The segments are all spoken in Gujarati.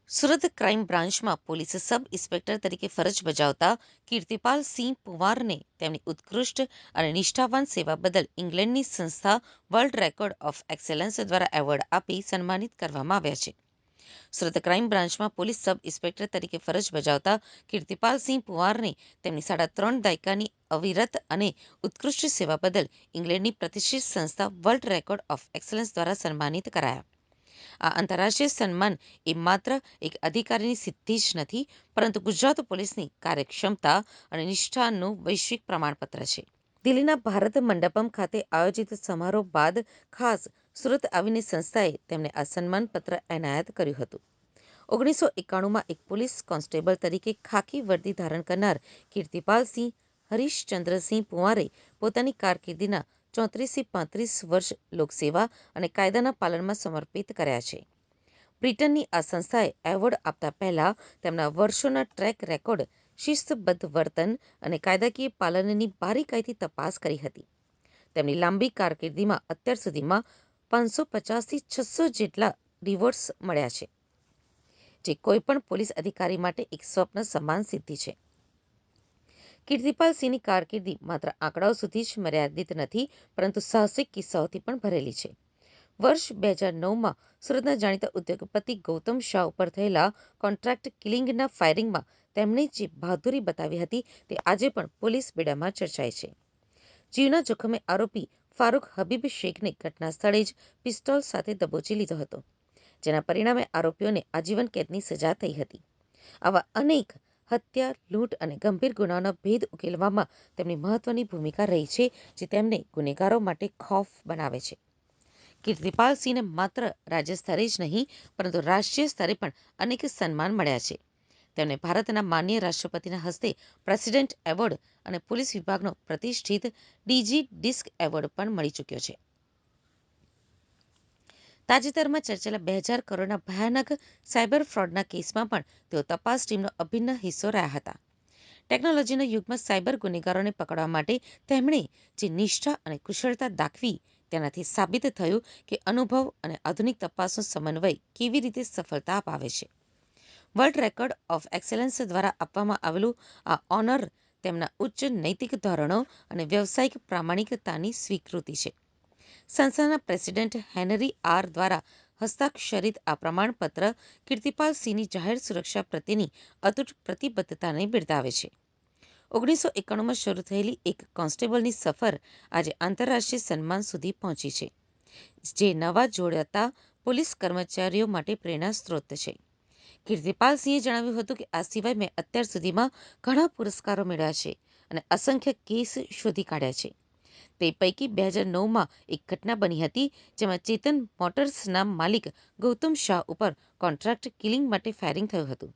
સુરત ક્રાઇમ બ્રાન્ચમાં પોલીસ સબ ઇન્સ્પેક્ટર તરીકે ફરજ બજાવતા કીર્તિપાલ સિંહ પુંવારને તેમની ઉત્કૃષ્ટ અને નિષ્ઠાવાન સેવા બદલ ઇંગ્લેન્ડની સંસ્થા વર્લ્ડ રેકોર્ડ ઓફ એક્સેલન્સ દ્વારા એવોર્ડ આપી સન્માનિત કરવામાં આવ્યા છે. સુરત ક્રાઇમ બ્રાન્ચમાં પોલીસ સબ ઇન્સ્પેક્ટર તરીકે ફરજ બજાવતા કીર્તિપાલ સિંહ પુંવારને તેમની 3.5 દાયકાની અવિરત અને ઉત્કૃષ્ટ સેવા બદલ ઇંગ્લેન્ડની પ્રતિષ્ઠિત સંસ્થા વર્લ્ડ રેકોર્ડ ઓફ એક્સેલન્સ દ્વારા સન્માનિત કરાયા. આ આંતરરાષ્ટ્રીય સન્માન એ માત્ર એક અધિકારીની સિદ્ધિ જ નથી, પરંતુ ગુજરાત પોલીસની કાર્યક્ષમતા અને નિષ્ઠાનું વૈશ્વિક પ્રમાણપત્ર છે. દિલ્હીના ભારત મંડપમ ખાતે આયોજિત સમારોહ બાદ ખાસ સુરત આવીને સંસ્થાએ તેમને આ સન્માનપત્ર એનાયત કર્યું હતું. 1991માં એક પોલીસ કોન્સ્ટેબલ તરીકે ખાકી વર્દી ધારણ કરનાર કીર્તિપાલસિંહ હરીશચંદ્રસિંહ પુંવારે પોતાની કારકિર્દીના 34થી 35 વર્ષ લોકસેવા અને કાયદાના પાલનમાં સમર્પિત કર્યા છે. બ્રિટનની આ સંસ્થાએ એવોર્ડ આપતા પહેલા તેમના વર્ષોના ટ્રેક રેકોર્ડ, શિસ્તબદ્ધ વર્તન અને કાયદાકીય પાલનની બારીકાઈથી તપાસ કરી હતી. તેમની લાંબી કારકિર્દીમાં અત્યાર સુધીમાં 550થી 600 જેટલા રિવોર્ડ્સ મળ્યા છે, જે કોઈપણ પોલીસ અધિકારી માટે એક સ્વપ્ન સમાન સિદ્ધિ છે. કીર્તિપાલ સિંહની કારકિર્દી માત્ર આંકડાઓ સુધી જ મર્યાદિત નથી, પરંતુ સાહસિક કિસ્સાઓથી પણ ભરેલી છે. વર્ષ 2009માં સુરતના જાણીતા ઉદ્યોગપતિ ગૌતમ શાહ ઉપર થયેલા કોન્ટ્રાક્ટ કિલિંગના ફાયરિંગમાં તેમણે જે બહાદુરી બતાવી હતી તે આજે પણ પોલીસ બેડામાં ચર્ચાય છે. જીવના જોખમે આરોપી ફારૂક હબીબ શેખને ઘટના સ્થળે જ પિસ્તોલ સાથે દબોચી લીધો હતો, જેના પરિણામે આરોપીઓને આજીવન કેદની સજા થઈ હતી. આવા અનેક હત્યા, લૂંટ અને ગંભીર ગુનાઓના ભેદ ઉકેલવામાં તેમની મહત્વની ભૂમિકા રહી છે, જે તેમને ગુનેગારો માટે ખૌફ બનાવે છે. કીર્તિપાલ સિંહને માત્ર રાજ્ય સ્તરે જ નહીં, પરંતુ રાષ્ટ્રીય સ્તરે પણ અનેક સન્માન મળ્યા છે. તેમને ભારતના માનનીય રાષ્ટ્રપતિના હસ્તે પ્રેસિડેન્ટ એવોર્ડ અને પોલીસ વિભાગનો પ્રતિષ્ઠિત ડીજી ડિસ્ક એવોર્ડ પણ મળી ચૂક્યો છે. તાજેતરમાં ચર્ચેલા 2000 કરોડના ભયાનક સાયબર ફ્રોડના કેસમાં પણ તેઓ તપાસ ટીમનો અભિન્ન હિસ્સો રહ્યા હતા. ટેકનોલોજીના યુગમાં સાયબર ગુનેગારોને પકડવા માટે તેમણે જે નિષ્ઠા અને કુશળતા દાખવી, તેનાથી સાબિત થયું કે અનુભવ અને આધુનિક તપાસનો સમન્વય કેવી રીતે સફળતા અપાવે છે. વર્લ્ડ રેકોર્ડ ઓફ એક્સેલન્સ દ્વારા આપવામાં આવેલું આ ઓનર તેમના ઉચ્ચ નૈતિક ધોરણો અને વ્યવસાયિક પ્રામાણિકતાની સ્વીકૃતિ છે. સંસ્થાના પ્રેસિડેન્ટ હેનરી આર દ્વારા હસ્તાક્ષરિત આ પ્રમાણપત્ર કીર્તિપાલ સિંહની જાહેર સુરક્ષા પ્રત્યેની અતૂટ પ્રતિબદ્ધતાને બિરદાવે છે. 1991માં શરૂ થયેલી એક કોન્સ્ટેબલની સફર આજે આંતરરાષ્ટ્રીય સન્માન સુધી પહોંચી છે, જે નવા જોડાતા પોલીસ કર્મચારીઓ માટે પ્રેરણા સ્ત્રોત છે. કીર્તિપાલ સિંહે જણાવ્યું હતું કે આ સિવાય મેં અત્યાર સુધીમાં ઘણા પુરસ્કારો મેળવ્યા છે અને અસંખ્ય કેસ શોધી કાઢ્યા છે. તે પૈકી 2009માં એક ઘટના બની હતી, જેમાં ચેતન મોટર્સના માલિક ગૌતમ શાહ ઉપર કોન્ટ્રાક્ટ કિલિંગ માટે ફાયરિંગ થયું હતું.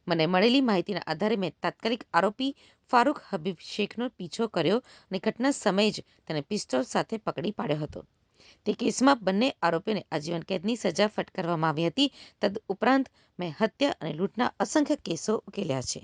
મને મળેલી માહિતીના આધારે મેં તાત્કાલિક આરોપી ફારૂક હબીબ શેખનો પીછો કર્યો અને ઘટના સમયે જ તેને પિસ્તોલ સાથે પકડી પાડ્યો હતો. તે કેસમાં બંને આરોપીઓને આજીવન કેદની સજા ફટકારવામાં આવી હતી. તદુપરાંત મેં હત્યા અને લૂંટના અસંખ્ય કેસો ઉકેલ્યા છે.